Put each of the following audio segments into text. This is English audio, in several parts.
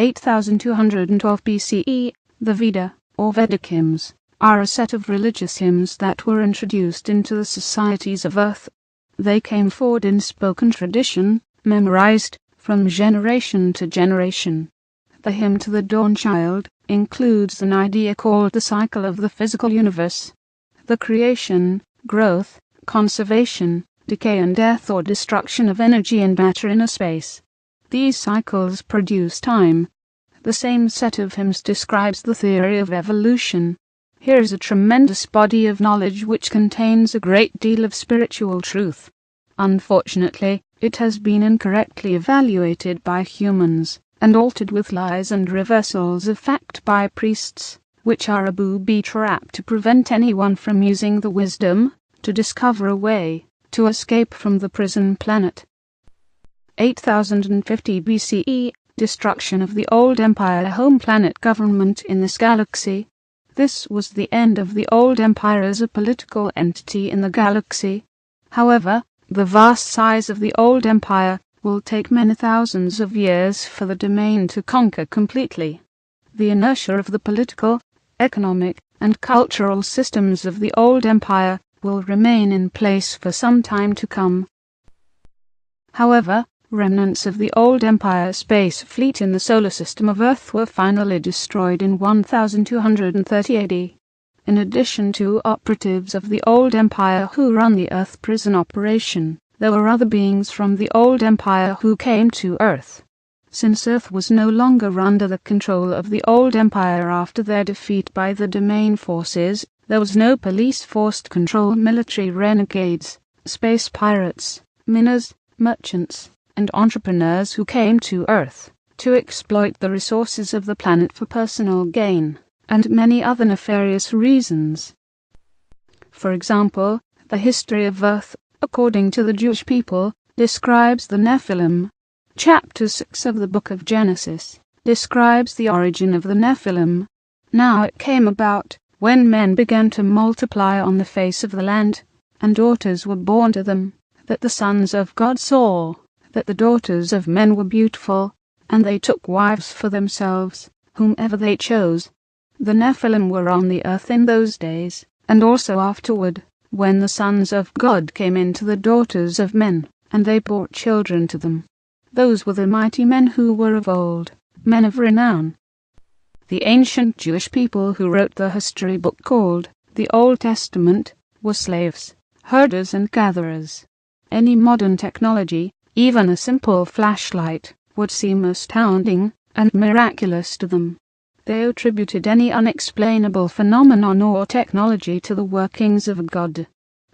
8212 BCE, the Veda, or Vedic hymns, are a set of religious hymns that were introduced into the societies of Earth. They came forward in spoken tradition, memorized from generation to generation. The hymn to the dawn child includes an idea called the cycle of the physical universe. The creation, growth, conservation, decay and death or destruction of energy and matter in a space. These cycles produce time. The same set of hymns describes the theory of evolution. Here is a tremendous body of knowledge which contains a great deal of spiritual truth. Unfortunately, it has been incorrectly evaluated by humans, and altered with lies and reversals of fact by priests, which are a booby trap to prevent anyone from using the wisdom to discover a way to escape from the prison planet. 8050 BCE, destruction of the old empire home planet government in this galaxy. This was the end of the old empire as a political entity in the galaxy. However, the vast size of the old empire will take many thousands of years for the domain to conquer completely. The inertia of the political, economic, and cultural systems of the old empire will remain in place for some time to come. However, remnants of the old empire space fleet in the solar system of Earth were finally destroyed in 1230 AD. In addition to operatives of the old empire who run the Earth prison operation, there were other beings from the old empire who came to Earth. Since Earth was no longer under the control of the old empire after their defeat by the domain forces, there was no police force to control military renegades, space pirates, miners, merchants, and entrepreneurs who came to Earth to exploit the resources of the planet for personal gain, and many other nefarious reasons. For example, the history of Earth, according to the Jewish people, describes the Nephilim. Chapter 6 of the Book of Genesis describes the origin of the Nephilim. Now it came about, when men began to multiply on the face of the land, and daughters were born to them, that the sons of God saw that the daughters of men were beautiful, and they took wives for themselves, whomever they chose. The Nephilim were on the earth in those days, and also afterward, when the sons of God came into the daughters of men, and they bore children to them. Those were the mighty men who were of old, men of renown. The ancient Jewish people who wrote the history book called the Old Testament were slaves, herders and gatherers. Any modern technology, even a simple flashlight, would seem astounding and miraculous to them. They attributed any unexplainable phenomenon or technology to the workings of God.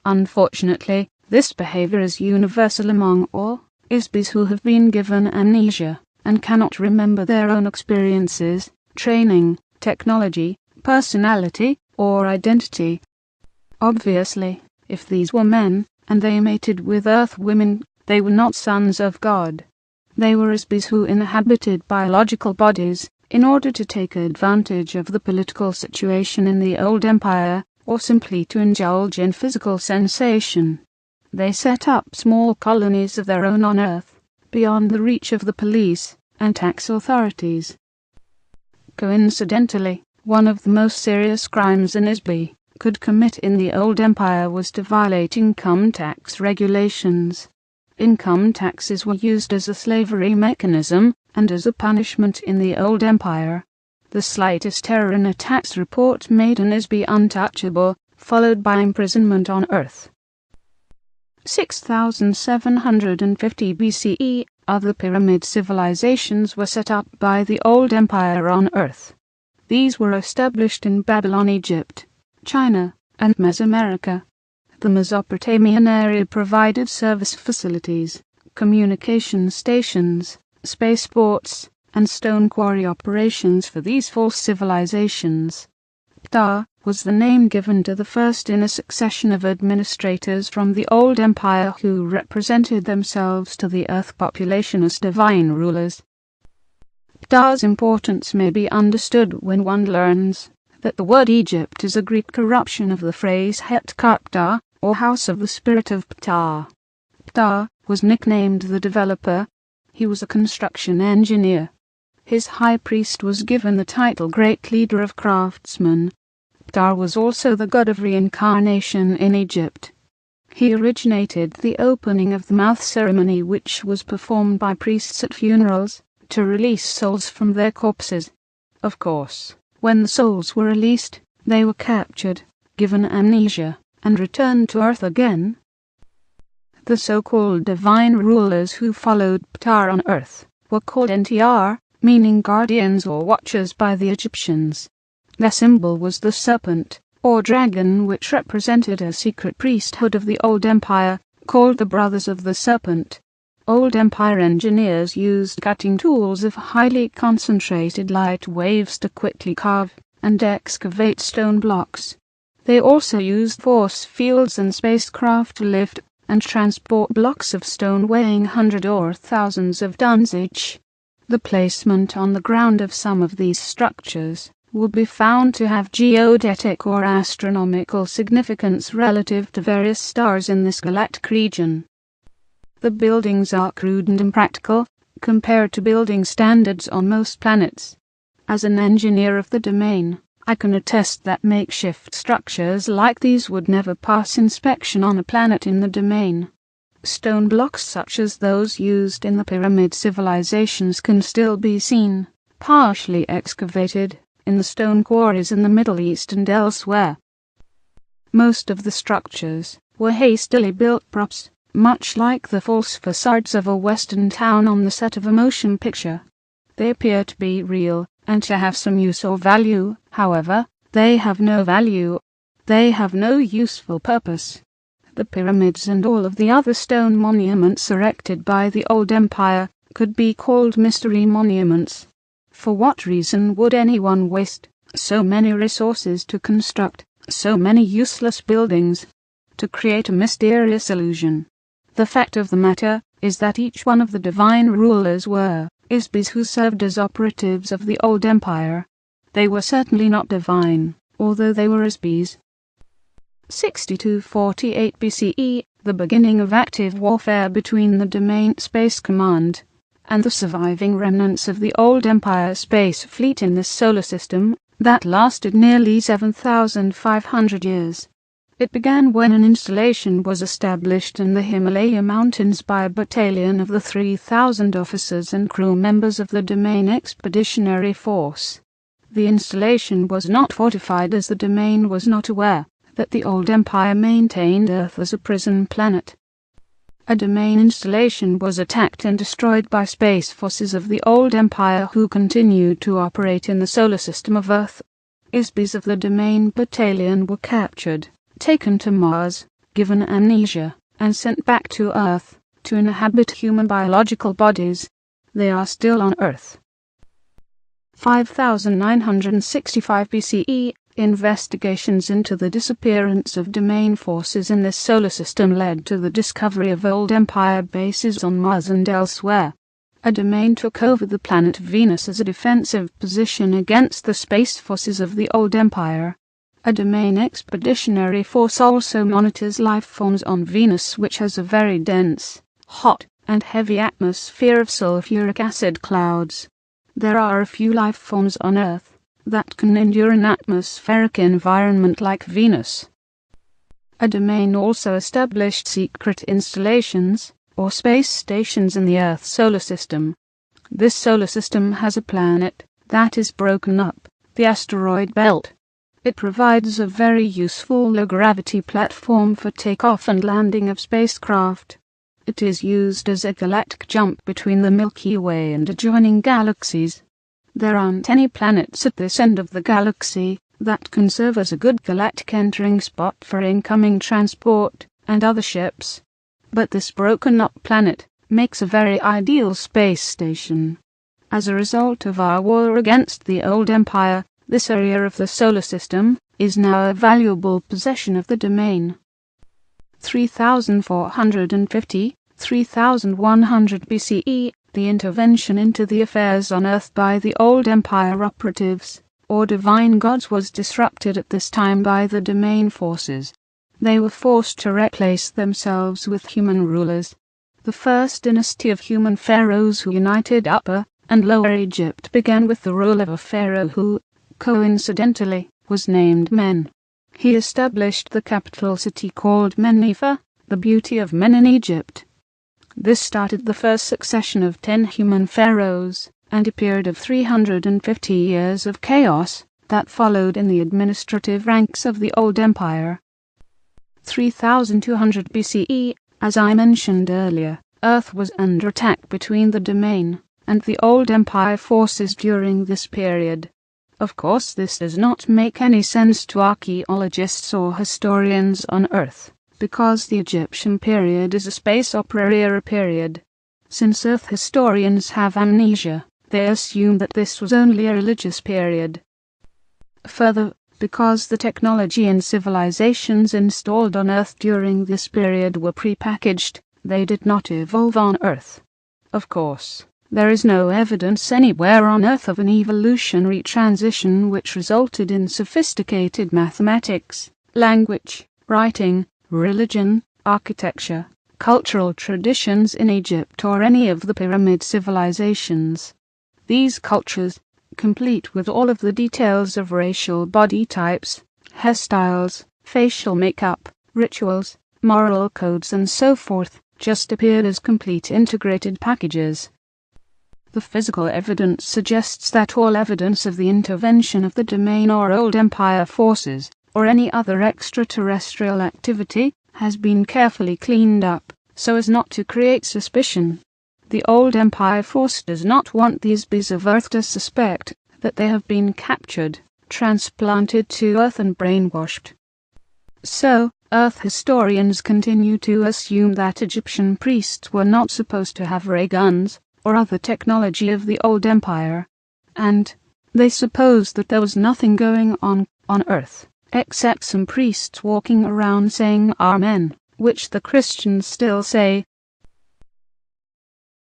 Unfortunately, this behavior is universal among all Isbis who have been given amnesia and cannot remember their own experiences, training, technology, personality, or identity. Obviously, if these were men, and they mated with Earth women, they were not sons of God. They were Isbis who inhabited biological bodies in order to take advantage of the political situation in the old empire, or simply to indulge in physical sensation. They set up small colonies of their own on Earth, beyond the reach of the police and tax authorities. Coincidentally, one of the most serious crimes an Isbi could commit in the old empire was to violate income tax regulations. Income taxes were used as a slavery mechanism and as a punishment in the old empire. The slightest error in a tax report made an Isbi untouchable, followed by imprisonment on Earth. 6750 BCE, other pyramid civilizations were set up by the old empire on Earth. These were established in Babylon, Egypt, China, and Mesoamerica. The Mesopotamian area provided service facilities, communication stations, spaceports, and stone quarry operations for these false civilizations. Ptah was the name given to the first in a succession of administrators from the old empire who represented themselves to the Earth population as divine rulers. Ptah's importance may be understood when one learns that the word Egypt is a Greek corruption of the phrase Het-Kapta, or House of the Spirit of Ptah. Ptah was nicknamed the Developer. He was a construction engineer. His high priest was given the title Great Leader of Craftsmen. Ptah was also the god of reincarnation in Egypt. He originated the opening of the mouth ceremony, which was performed by priests at funerals to release souls from their corpses. Of course, when the souls were released, they were captured, given amnesia, and returned to earth again. The so-called divine rulers who followed Ptah on earth were called NTR, meaning guardians or watchers by the Egyptians. Their symbol was the serpent, or dragon, which represented a secret priesthood of the Old Empire, called the Brothers of the Serpent. Old Empire engineers used cutting tools of highly concentrated light waves to quickly carve and excavate stone blocks. They also used force fields and spacecraft to lift and transport blocks of stone weighing hundreds or thousands of tons each. The placement on the ground of some of these structures will be found to have geodetic or astronomical significance relative to various stars in this galactic region. The buildings are crude and impractical compared to building standards on most planets. As an engineer of the domain, I can attest that makeshift structures like these would never pass inspection on a planet in the domain. Stone blocks such as those used in the pyramid civilizations can still be seen, partially excavated, in the stone quarries in the Middle East and elsewhere. Most of the structures were hastily built props, much like the false facades of a Western town on the set of a motion picture. They appear to be real and to have some use or value, however, they have no value. They have no useful purpose. The pyramids and all of the other stone monuments erected by the Old Empire could be called mystery monuments. For what reason would anyone waste so many resources to construct so many useless buildings, to create a mysterious illusion? The fact of the matter is that each one of the divine rulers were Isbis who served as operatives of the Old Empire. They were certainly not divine, although they were Isbis. 6248 BCE, the beginning of active warfare between the Domain Space Command and the surviving remnants of the Old Empire space fleet in this solar system that lasted nearly 7,500 years. It began when an installation was established in the Himalaya Mountains by a battalion of the 3,000 officers and crew members of the Domain Expeditionary Force. The installation was not fortified, as the Domain was not aware that the Old Empire maintained Earth as a prison planet. A Domain installation was attacked and destroyed by space forces of the Old Empire, who continued to operate in the solar system of Earth. Isbis of the Domain battalion were captured, taken to Mars, given amnesia, and sent back to Earth to inhabit human biological bodies. They are still on Earth. 5965 BCE, investigations into the disappearance of Domain forces in this solar system led to the discovery of Old Empire bases on Mars and elsewhere. A Domain took over the planet Venus as a defensive position against the space forces of the Old Empire. A Domain Expeditionary Force also monitors life forms on Venus, which has a very dense, hot, and heavy atmosphere of sulfuric acid clouds. There are a few life forms on Earth that can endure an atmospheric environment like Venus. A Domain also established secret installations, or space stations, in the Earth solar system. This solar system has a planet that is broken up, the asteroid belt. It provides a very useful low-gravity platform for takeoff and landing of spacecraft. It is used as a galactic jump between the Milky Way and adjoining galaxies. There aren't any planets at this end of the galaxy that can serve as a good galactic entering spot for incoming transport and other ships. But this broken-up planet makes a very ideal space station. As a result of our war against the Old Empire, this area of the solar system is now a valuable possession of the Domain. 3450, 3100 BCE, the intervention into the affairs on Earth by the Old Empire operatives, or divine gods, was disrupted at this time by the Domain forces. They were forced to replace themselves with human rulers. The first dynasty of human pharaohs who united Upper and Lower Egypt began with the rule of a pharaoh who, coincidentally, was named Men. He established the capital city called Mennefer, the beauty of men in Egypt. This started the first succession of 10 human pharaohs, and a period of 350 years of chaos that followed in the administrative ranks of the Old Empire. 3200 BCE, as I mentioned earlier, Earth was under attack between the Domain and the Old Empire forces during this period. Of course, this does not make any sense to archaeologists or historians on Earth, because the Egyptian period is a space opera era period. Since Earth historians have amnesia, they assume that this was only a religious period. Further, because the technology and civilizations installed on Earth during this period were prepackaged, they did not evolve on Earth. Of course, there is no evidence anywhere on Earth of an evolutionary transition which resulted in sophisticated mathematics, language, writing, religion, architecture, cultural traditions in Egypt or any of the pyramid civilizations. These cultures, complete with all of the details of racial body types, hairstyles, facial makeup, rituals, moral codes and so forth, just appeared as complete integrated packages. The physical evidence suggests that all evidence of the intervention of the Domain or Old Empire forces, or any other extraterrestrial activity, has been carefully cleaned up, so as not to create suspicion. The Old Empire force does not want these bees of Earth to suspect that they have been captured, transplanted to Earth and brainwashed. So, Earth historians continue to assume that Egyptian priests were not supposed to have ray guns or other technology of the Old Empire, and they suppose that there was nothing going on Earth, except some priests walking around saying Amen, which the Christians still say.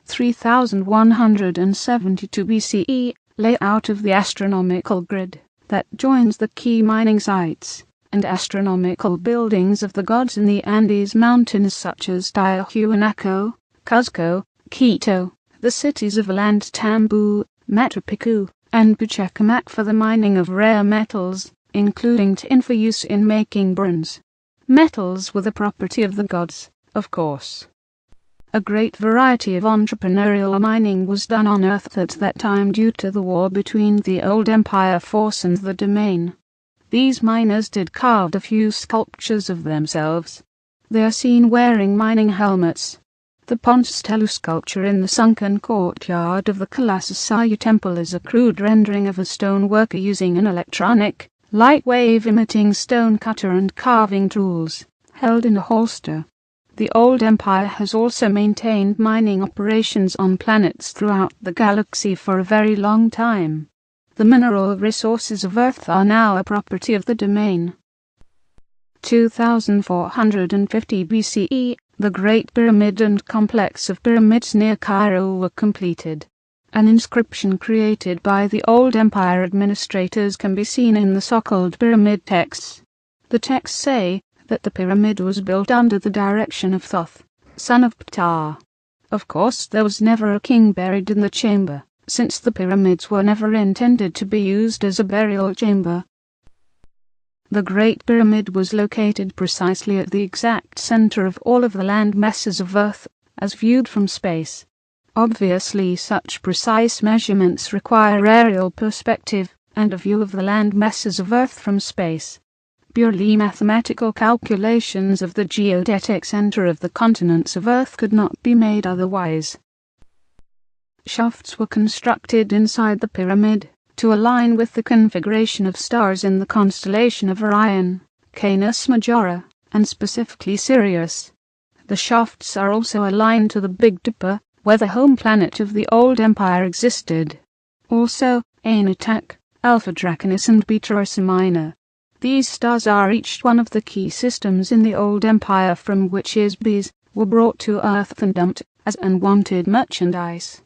3172 BCE, layout of the astronomical grid that joins the key mining sites and astronomical buildings of the gods in the Andes Mountains such as Tiahuanaco, Cuzco, Quito, the cities of Ollantaytambo, Machu Picchu, and Buchacamac for the mining of rare metals, including tin for use in making bronze. Metals were the property of the gods, of course. A great variety of entrepreneurial mining was done on Earth at that time due to the war between the Old Empire force and the Domain. These miners did carve a few sculptures of themselves. They are seen wearing mining helmets. The Ponce Telu sculpture in the sunken courtyard of the Kalasasaya temple is a crude rendering of a stone worker using an electronic, light wave emitting stone cutter and carving tools, held in a holster. The Old Empire has also maintained mining operations on planets throughout the galaxy for a very long time. The mineral resources of Earth are now a property of the Domain. 2450 BCE, the Great Pyramid and complex of pyramids near Cairo were completed. An inscription created by the Old Empire administrators can be seen in the so-called pyramid texts. The texts say that the pyramid was built under the direction of Thoth, son of Ptah. Of course, there was never a king buried in the chamber, since the pyramids were never intended to be used as a burial chamber. The Great Pyramid was located precisely at the exact center of all of the land masses of Earth, as viewed from space. Obviously, such precise measurements require aerial perspective and a view of the land masses of Earth from space. Purely mathematical calculations of the geodetic center of the continents of Earth could not be made otherwise. Shafts were constructed inside the pyramid to align with the configuration of stars in the constellation of Orion, Canis Majora, and specifically Sirius. The shafts are also aligned to the Big Dipper, where the home planet of the Old Empire existed. Also, Anutak, Alpha Draconis and Beta Ursa Minor. These stars are each one of the key systems in the Old Empire from which bees were brought to Earth and dumped as unwanted merchandise.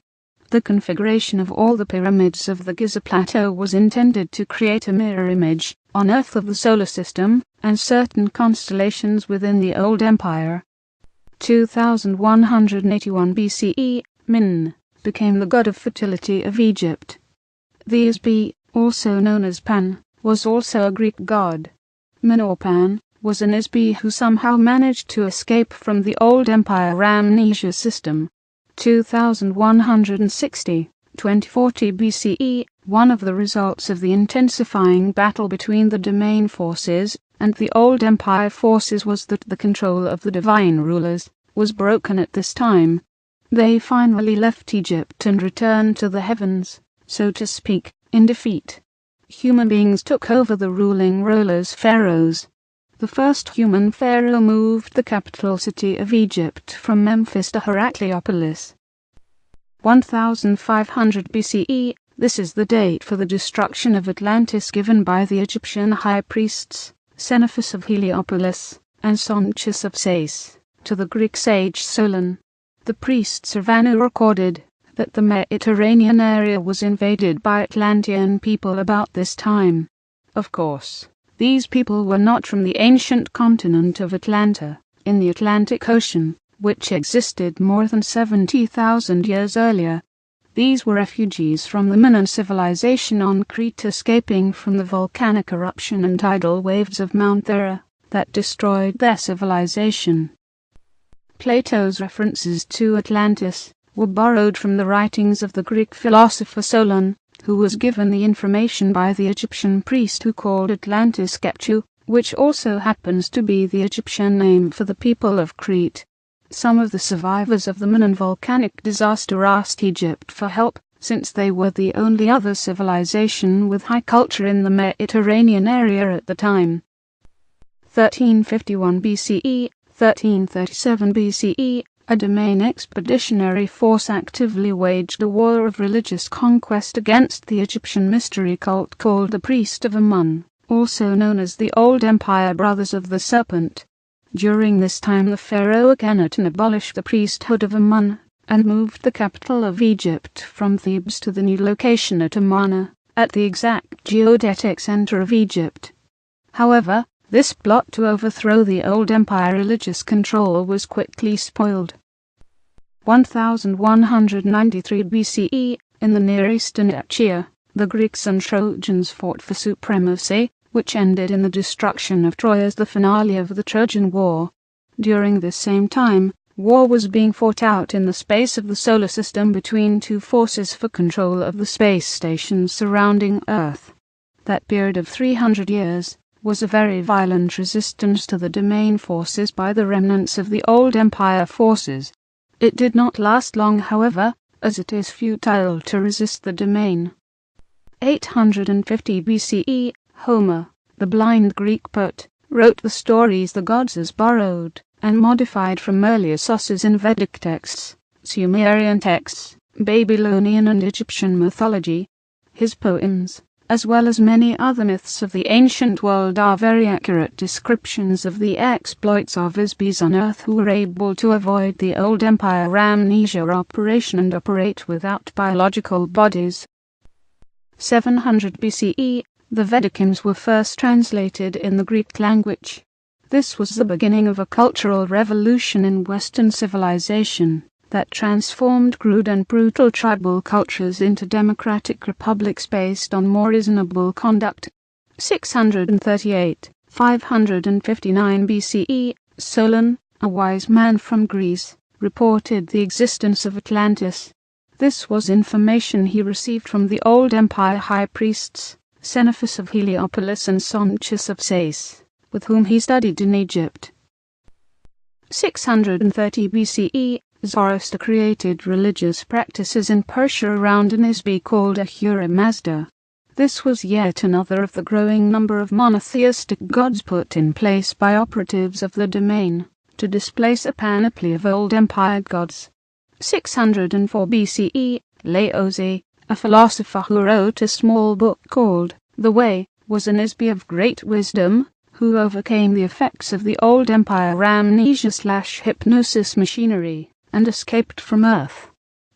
The configuration of all the pyramids of the Giza Plateau was intended to create a mirror image on Earth of the solar system and certain constellations within the Old Empire. 2181 BCE, Min, became the god of fertility of Egypt. The Isbi, also known as Pan, was also a Greek god. Pan was an Isbi who somehow managed to escape from the old empire amnesia system. 2160, 2040 BCE, one of the results of the intensifying battle between the domain forces and the old empire forces was that the control of the divine rulers was broken at this time. They finally left Egypt and returned to the heavens, so to speak, in defeat. Human beings took over the ruling rulers' pharaohs. The first human pharaoh moved the capital city of Egypt from Memphis to Heracleopolis. 1500 BCE, this is the date for the destruction of Atlantis given by the Egyptian high priests, Xenophus of Heliopolis, and Sonchus of Sais, to the Greek sage Solon. The priests of Anu recorded that the Mediterranean area was invaded by Atlantean people about this time. Of course, these people were not from the ancient continent of Atlanta, in the Atlantic Ocean, which existed more than 70,000 years earlier. These were refugees from the Minoan civilization on Crete escaping from the volcanic eruption and tidal waves of Mount Thera that destroyed their civilization. Plato's references to Atlantis were borrowed from the writings of the Greek philosopher Solon, who was given the information by the Egyptian priest who called Atlantis Keptu, which also happens to be the Egyptian name for the people of Crete. Some of the survivors of the Minoan volcanic disaster asked Egypt for help, since they were the only other civilization with high culture in the Mediterranean area at the time. 1351 BCE, 1337 BCE, a domain expeditionary force actively waged a war of religious conquest against the Egyptian mystery cult called the Priest of Amun, also known as the Old Empire Brothers of the Serpent. During this time the pharaoh Akhenaten abolished the priesthood of Amun and moved the capital of Egypt from Thebes to the new location at Amarna, at the exact geodetic center of Egypt. However, this plot to overthrow the old empire religious control was quickly spoiled. 1193 BCE, in the Near Eastern Achia, the Greeks and Trojans fought for supremacy, which ended in the destruction of Troy as the finale of the Trojan War. During this same time, war was being fought out in the space of the solar system between two forces for control of the space stations surrounding Earth. That period of 300 years was a very violent resistance to the domain forces by the remnants of the old empire forces. It did not last long, however, as it is futile to resist the domain. 850 BCE, Homer, the blind Greek poet, wrote the stories the gods as borrowed and modified from earlier sources in Vedic texts, Sumerian texts, Babylonian and Egyptian mythology. His poems, as well as many other myths of the ancient world, are very accurate descriptions of the exploits of Isbis on Earth who were able to avoid the old empire amnesia operation and operate without biological bodies. 700 BCE, the Vedic hymns were first translated in the Greek language. This was the beginning of a cultural revolution in Western civilization that transformed crude and brutal tribal cultures into democratic republics based on more reasonable conduct. 638, 559 BCE, Solon, a wise man from Greece, reported the existence of Atlantis. This was information he received from the old empire high priests, Xenophus of Heliopolis and Sonchus of Sais, with whom he studied in Egypt. 630 BCE, Zoroaster created religious practices in Persia around an Isbi called Ahura Mazda. This was yet another of the growing number of monotheistic gods put in place by operatives of the domain to displace a panoply of old empire gods. 604 BCE, Laozi, a philosopher who wrote a small book called The Way, was an Isbi of great wisdom who overcame the effects of the old empire amnesia/hypnosis machinery and escaped from Earth.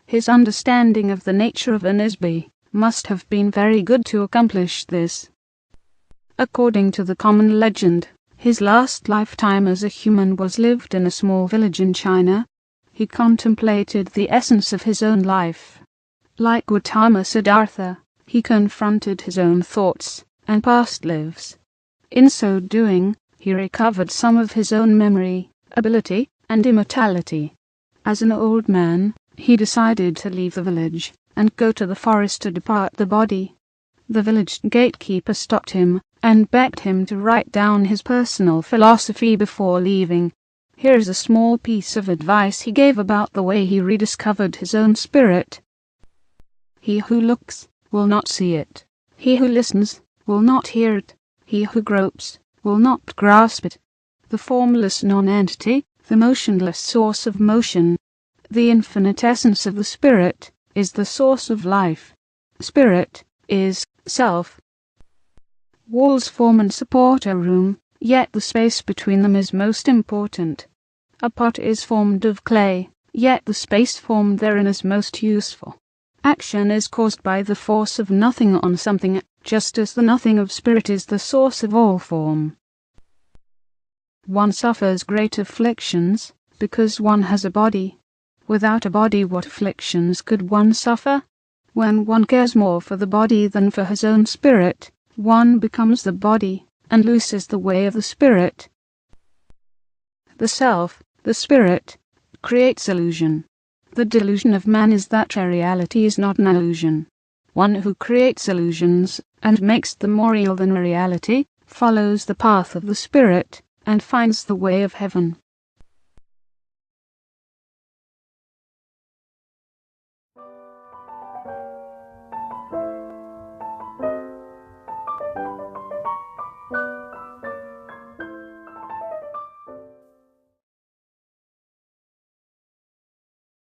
His understanding of the nature of an Isbi must have been very good to accomplish this. According to the common legend, his last lifetime as a human was lived in a small village in China. He contemplated the essence of his own life Like Gautama Siddhartha, he confronted his own thoughts and past lives. In so doing, he recovered some of his own memory, ability, and immortality. As an old man, he decided to leave the village and go to the forest to depart the body. The village gatekeeper stopped him and begged him to write down his personal philosophy before leaving. Here is a small piece of advice he gave about the way he rediscovered his own spirit. He who looks will not see it. He who listens will not hear it. He who gropes will not grasp it. The formless non-entity, the motionless source of motion, the infinite essence of the spirit, is the source of life. Spirit is self. Walls form and support a room, yet the space between them is most important. A pot is formed of clay, yet the space formed therein is most useful. Action is caused by the force of nothing on something, just as the nothing of spirit is the source of all form. One suffers great afflictions because one has a body. Without a body, what afflictions could one suffer? When one cares more for the body than for his own spirit, one becomes the body and loses the way of the spirit. The self, the spirit, creates illusion. The delusion of man is that a reality is not an illusion. One who creates illusions and makes them more real than a reality follows the path of the spirit and finds the way of heaven.